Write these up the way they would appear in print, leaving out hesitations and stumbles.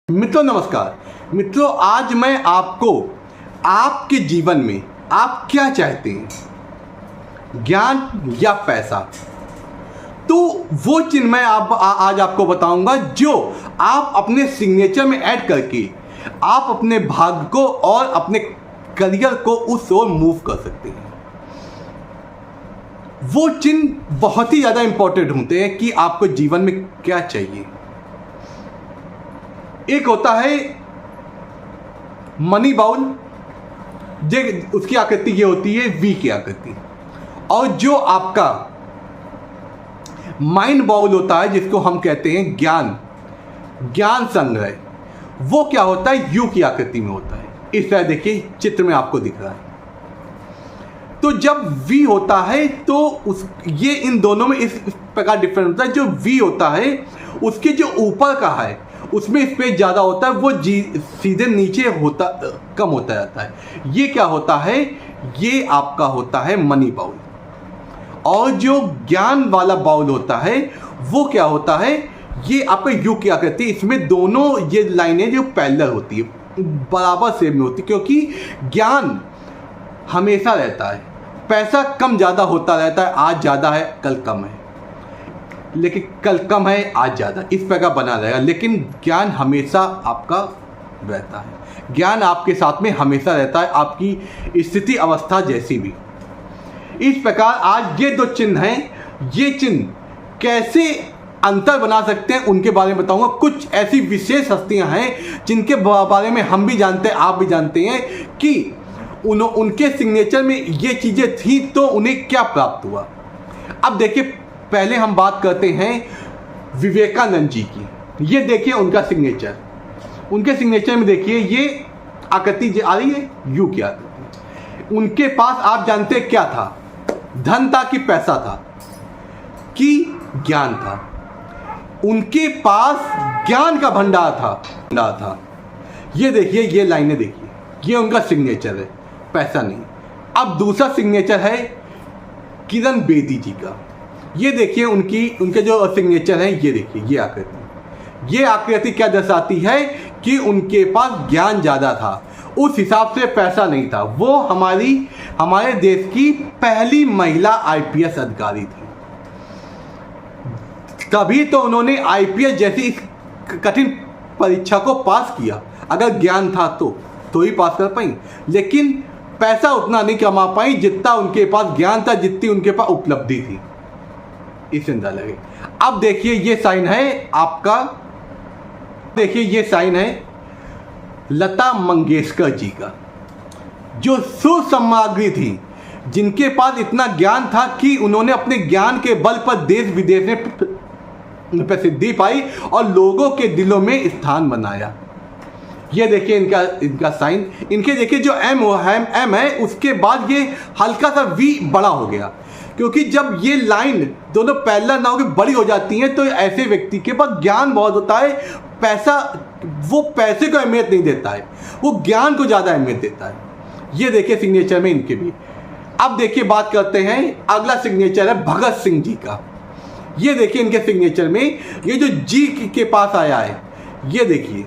मित्रों नमस्कार। मित्रों आज मैं आपको आपके जीवन में आप क्या चाहते हैं, ज्ञान या पैसा, तो वो चिन्ह मैं आज आपको बताऊंगा जो आप अपने सिग्नेचर में ऐड करके आप अपने भाग्य को और अपने करियर को उस ओर मूव कर सकते हैं। वो चिन्ह बहुत ही ज़्यादा इंपॉर्टेंट होते हैं कि आपको जीवन में क्या चाहिए। एक होता है मनी बाउल, उसकी आकृति ये होती है वी की आकृति, और जो आपका माइंड बाउल होता है जिसको हम कहते हैं ज्ञान संग्रह, वो क्या होता है यू की आकृति में होता है। इस तरह देखिए चित्र में आपको दिख रहा है। तो जब वी होता है तो ये इन दोनों में इस प्रकार डिफरेंस होता है। जो वी होता है उसके जो ऊपर का है उसमें स्पेस ज़्यादा होता है, वो सीधे नीचे कम होता जाता है। ये क्या होता है, ये आपका होता है मनी बाउल। और जो ज्ञान वाला बाउल होता है वो क्या होता है, ये आपका यू की आकृति, इसमें दोनों ये लाइनें जो पैरेलल होती है, बराबर सेम में होती है, क्योंकि ज्ञान हमेशा रहता है, पैसा कम ज़्यादा होता रहता है, आज ज़्यादा है कल कम है, लेकिन कल कम है आज ज़्यादा, इस प्रकार बना रहेगा। लेकिन ज्ञान हमेशा आपका रहता है, ज्ञान आपके साथ में हमेशा रहता है, आपकी स्थिति अवस्था जैसी भी। इस प्रकार आज ये दो चिन्ह हैं, ये चिन्ह कैसे अंतर बना सकते हैं उनके बारे में बताऊंगा। कुछ ऐसी विशेष हस्तियां हैं जिनके बारे में हम भी जानते हैं, आप भी जानते हैं कि उनके सिग्नेचर में ये चीज़ें थी तो उन्हें क्या प्राप्त हुआ। अब देखिए, पहले हम बात करते हैं विवेकानंद जी की। ये देखिए उनका सिग्नेचर, उनके सिग्नेचर में देखिए ये आकृति आ रही है यू की आकृति। उनके पास आप जानते हैं क्या था, धन था कि पैसा था कि ज्ञान था। उनके पास ज्ञान का भंडार था। ये देखिए, ये लाइनें देखिए, ये उनका सिग्नेचर है, पैसा नहीं। अब दूसरा सिग्नेचर है किरण बेदी जी का। ये देखिए उनके जो सिग्नेचर है, ये देखिए ये आकृति क्या दर्शाती है कि उनके पास ज्ञान ज़्यादा था, उस हिसाब से पैसा नहीं था। वो हमारे देश की पहली महिला आईपीएस अधिकारी थी, तभी तो उन्होंने आईपीएस जैसी इस कठिन परीक्षा को पास किया। अगर ज्ञान था तो ही पास कर पाई, लेकिन पैसा उतना नहीं कमा पाई जितना उनके पास ज्ञान था, जितनी उनके पास उपलब्धि थी। इसे अंदाजा लगे। अब देखिए ये साइन है आपका, देखिए ये साइन है लता मंगेशकर जी का, जो सुसमाग्री थी, जिनके पास इतना ज्ञान था कि उन्होंने अपने ज्ञान के बल पर देश विदेश में प्रसिद्धि पाई और लोगों के दिलों में स्थान बनाया। ये देखिए इनका साइन, इनके देखिए जो एम है उसके बाद ये हल्का सा वी बड़ा हो गया, क्योंकि जब ये लाइन दोनों पैरेलल ना होकर बड़ी हो जाती हैं तो ऐसे व्यक्ति के पास ज्ञान बहुत होता है, वो पैसे को अहमियत नहीं देता है, वो ज्ञान को ज़्यादा अहमियत देता है। ये देखिए सिग्नेचर में इनके भी। अब देखिए बात करते हैं, अगला सिग्नेचर है भगत सिंह जी का। ये देखिए इनके सिग्नेचर में ये जो जी के पास आया है, ये देखिए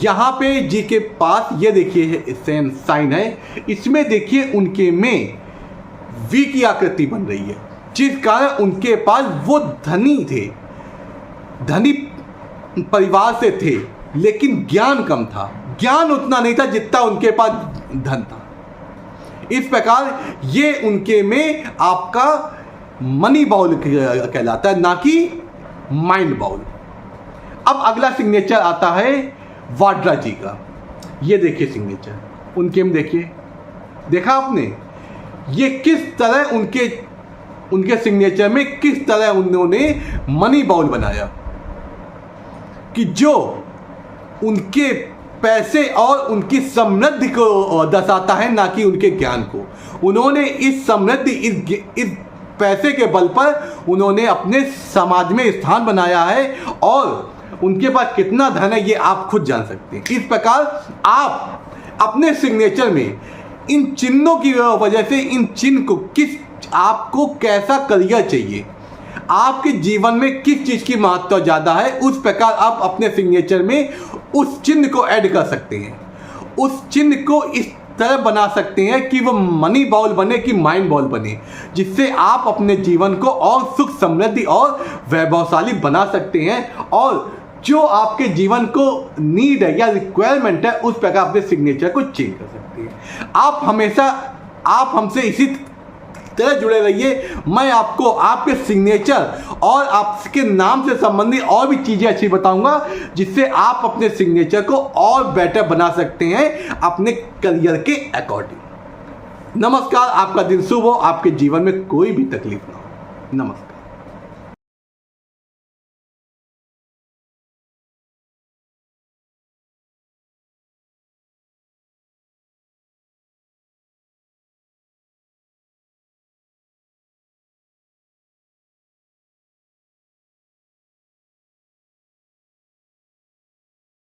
यहाँ पे जी के पास ये देखिए सेम साइन है, इसमें देखिए उनके में वी की आकृति बन रही है, जिस कारण उनके पास वो धनी परिवार से थे, लेकिन ज्ञान कम था, ज्ञान उतना नहीं था जितना उनके पास धन था। इस प्रकार ये उनके में आपका मनी बाउल कहलाता है, ना कि माइंड बाउल। अब अगला सिग्नेचर आता है वाड्रा जी का। ये देखिए सिग्नेचर उनके में, देखा आपने ये किस तरह उनके सिग्नेचर में किस तरह उन्होंने मनी बाउल बनाया, कि जो उनके पैसे और उनकी समृद्धि को दर्शाता है, ना कि उनके ज्ञान को। उन्होंने इस समृद्धि इस पैसे के बल पर उन्होंने अपने समाज में स्थान बनाया है, और उनके पास कितना धन है ये आप खुद जान सकते हैं। इस प्रकार आप अपने सिग्नेचर में इन चिन्हों की वजह से, इन चिन्ह को आपको कैसा करियर चाहिए, आपके जीवन में किस चीज़ की महत्व ज़्यादा है, उस प्रकार आप अपने सिग्नेचर में उस चिन्ह को ऐड कर सकते हैं। उस चिन्ह को इस तरह बना सकते हैं कि वो मनी बॉल बने कि माइंड बॉल बने, जिससे आप अपने जीवन को और सुख समृद्धि और वैभवशाली बना सकते हैं। और जो आपके जीवन को नीड है या रिक्वायरमेंट है, उस प्रकार अपने सिग्नेचर को चेंज कर सकते हैं। आप हमसे इसी तरह जुड़े रहिए। मैं आपको आपके सिग्नेचर और आपके नाम से संबंधित और भी चीज़ें अच्छी बताऊंगा, जिससे आप अपने सिग्नेचर को और बेटर बना सकते हैं अपने करियर के अकॉर्डिंग। नमस्कार, आपका दिन शुभ हो, आपके जीवन में कोई भी तकलीफ ना हो। नमस्कार।